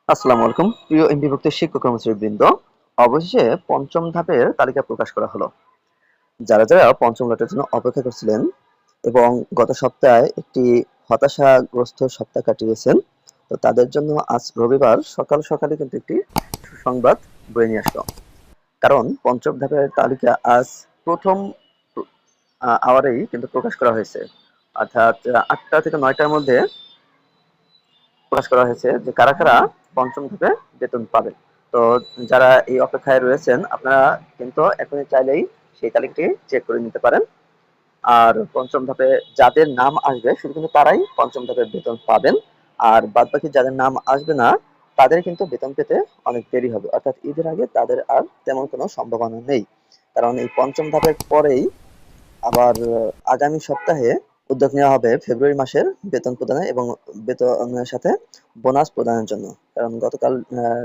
আসসালামু আলাইকুম প্রিয় এমপিভুক্ত শিক্ষক কর্মচারীবৃন্দ। অবশেষে পঞ্চম ধাপের তালিকা প্রকাশ করা হলো। যারা যারা পঞ্চম লটের জন্য অপেক্ষা করছিলেন এবং গত সপ্তাহে একটি হতাশাগ্রস্ত সপ্তাহ কাটিয়েছেন, তো তাদের জন্য আজ রবিবার সকাল সকালে কিন্তু একটি সুসংবাদ বয়ে নিয়ে আসলো। কারণ পঞ্চম ধাপের তালিকা আজ প্রথম আওয়ারেই কিন্তু প্রকাশ করা হয়েছে, অর্থাৎ ৮টা থেকে ৯টার মধ্যে প্রকাশ করা হয়েছে যে কারা কারা পঞ্চম ধাপে বেতন পাবেন। তো যারা এই অপেক্ষায় রয়েছেন, আপনারা কিন্তু এখনই চাইলেই সেই তালিকাটি চেক করে নিতে পারেন। আর পঞ্চম ধাপে যাদের নাম আসবে শুধু কিন্তু তারাই পঞ্চম ধাপে বেতন পাবেন। আর বাদ বাকি যাদের নাম আসবে না, তাদের কিন্তু বেতন পেতে অনেক দেরি হবে, অর্থাৎ ঈদের আগে তাদের আর তেমন কোনো সম্ভাবনা নেই। কারণ এই পঞ্চম ধাপের পরেই আবার আগামী সপ্তাহে উদ্যোগ নেওয়া হবে ফেব্রুয়ারি মাসের বেতন প্রদানে এবং বেতনের সাথে বোনাস প্রদানের জন্য। কারণ গতকাল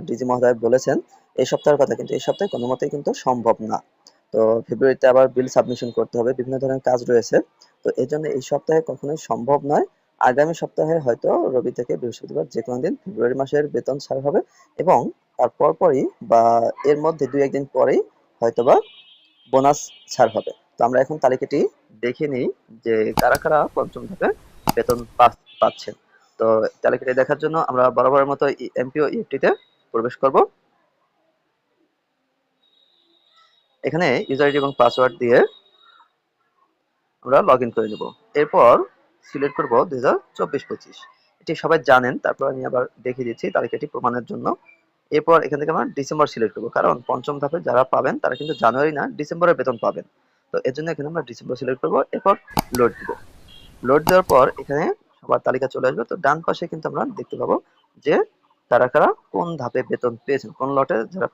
ডিজি মহোদয় বলেছেন এই সপ্তাহের কথা, কিন্তু এই সপ্তাহে কোনো মতেই কিন্তু সম্ভব না। তো ফেব্রুয়ারিতে আবার বিল সাবমিশন করতে হবে, বিভিন্ন ধরনের কাজ রয়েছে। তো এই জন্য এই সপ্তাহে কখনোই সম্ভব নয়। আগামী সপ্তাহে হয়তো রবি থেকে বৃহস্পতিবার যে কোনো দিন ফেব্রুয়ারি মাসের বেতন ছাড়া হবে, এবং তার পরপরই বা এর মধ্যে দুই একদিন পরেই হয়তোবা বোনাস ছাড় হবে। তো আমরা এখন তালিকাটি দেখে নিই যে কারা কারা পঞ্চম ধাপে বেতন পাচ্ছেন। তো তালিকাটি দেখার জন্য আমরা বরাবরের মতো এমপিও ইএফটি তে প্রবেশ করব। এখানে ইউজার আইডি এবং পাসওয়ার্ড দিয়ে আমরা লগ ইন করে নেব। এরপর সিলেক্ট করব 2024-25। এটি সবাই জানেন, তারপর আমি আবার দেখিয়ে দিচ্ছি তালিকাটি প্রমাণের জন্য। এরপর এখান থেকে আমরা ডিসেম্বর সিলেক্ট করব, কারণ পঞ্চম ধাপে যারা পাবেন তারা কিন্তু জানুয়ারি না ডিসেম্বরে বেতন পাবেন। তো এর জন্য এখানে আমরা ডিসেম্বর সিলেক্ট করব। এরপর লোড দিব। লোড দেওয়ার পর এখানে সবার তালিকা চলে আসবে। তো ডান পাশে কিন্তু আমরা দেখতে পাবো যে কারা কারা কোন ধাপে বেতন পেয়েছেন, কোন লটে যারা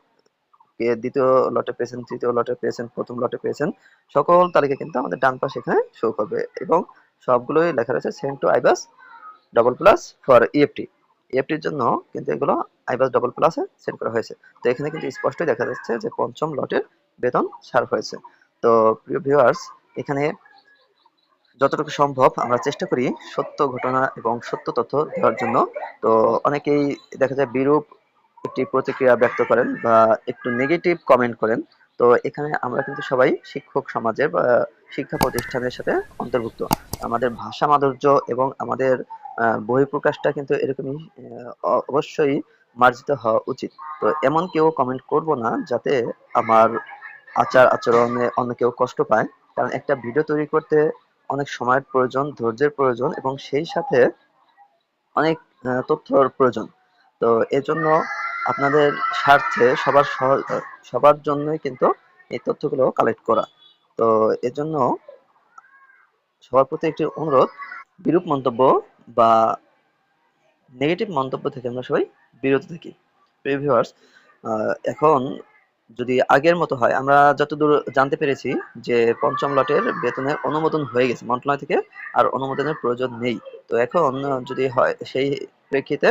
দ্বিতীয় লটে পেয়েছেন, তৃতীয় লটে পেয়েছেন, প্রথম লটে পেয়েছেন, সকল তালিকা কিন্তু আমাদের ডান পাশে এখানে শো করবে। এবং সবগুলোই লেখা রয়েছে send to IBAS double plus for EFT. ইএফটির জন্য কিন্তু এগুলো আইবাস ডবল প্লাসে সেন্ড করা হয়েছে। তো এখানে কিন্তু স্পষ্টই দেখা যাচ্ছে যে পঞ্চম লটের বেতন ছাড় হয়েছে। তো প্রিয় ভিউয়ার্স, এখানে যতটুকু সম্ভব আমরা চেষ্টা করি সত্য ঘটনা এবং সত্য তথ্য দেওয়ার জন্য। তো অনেকেই দেখা যায় বিরূপ একটি প্রতিক্রিয়া ব্যক্ত করেন বা একটু নেগেটিভ কমেন্ট করেন। তো এখানে আমরা কিন্তু সবাই শিক্ষক সমাজের বা শিক্ষা প্রতিষ্ঠানের সাথে অন্তর্ভুক্ত। আমাদের ভাষা মাধুর্য এবং আমাদের বহিঃপ্রকাশটা কিন্তু এরকমই অবশ্যই মার্জিত হওয়া উচিত। তো এমন কেউ কমেন্ট করব না যাতে আমার আচার আচরণে অন্য কেউ কষ্ট পায়। কারণ একটা ভিডিও তৈরি করতে অনেক সময়ের প্রয়োজন, ধৈর্যের প্রয়োজন এবং সেই সাথে অনেক তথ্যর প্রয়োজন। তো এজন্য আপনাদের স্বার্থে সবার জন্যই কিন্তু এই তথ্যগুলো কালেক্ট করা। তো এজন্য সবার প্রতি একটি অনুরোধ, বিরূপ মন্তব্য বা নেগেটিভ মন্তব্য থেকে আমরা সবাই বিরত থাকি। প্রিয় ভিউয়ার্স, এখন যদি আগের মতো হয়, আমরা যতদূর জানতে পেরেছি যে পঞ্চম লটের বেতনের অনুমোদন হয়ে গেছে মন্ত্রণালয় থেকে, আর অনুমোদনের প্রয়োজন নেই। তো এখন যদি হয় সেই প্রেক্ষিতে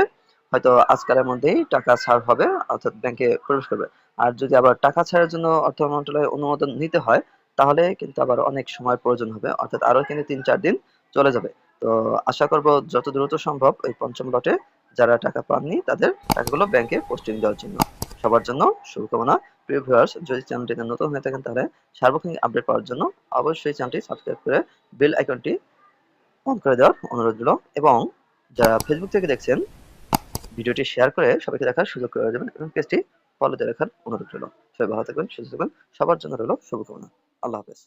হয়তো আজকালের মধ্যেই টাকা ছাড় হবে, অর্থাৎ ব্যাংকে প্রবেশ করবে। আর যদি আবার টাকা ছাড়ার জন্য অর্থ মন্ত্রণালয়ের অনুমোদন নিতে হয়, তাহলে কিন্তু আবার অনেক সময় প্রয়োজন হবে, অর্থাৎ আরো কিন্তু ৩-৪ দিন চলে যাবে। তো আশা করব যত দ্রুত সম্ভব এই পঞ্চম লটে যারা টাকা পাননি তাদের টাকাগুলো ব্যাংকে পোস্টিং দেওয়ার জন্য। সবার জন্য শুভকামনা। প্রিয় ভিউয়ার্স, যদি চ্যানেলটিতে নতুন হয়ে থাকেন তাহলে সার্বক্ষণিক আপডেট পাওয়ার জন্য অবশ্যই চ্যানেলটি সাবস্ক্রাইব করে বেল আইকনটি অন করে দেওয়ার অনুরোধ রইল। এবং যারা ফেসবুক থেকে দেখছেন, ভিডিওটি শেয়ার করে সবাইকে দেখার সুযোগ করে দেবেন এবং পেজটি ফলো দিয়ে রাখার অনুরোধ রইল। সবাই ভালো থাকবেন, সুস্থ থাকবেন। সবার জন্য রইল শুভকামনা। আল্লাহ হাফেজ।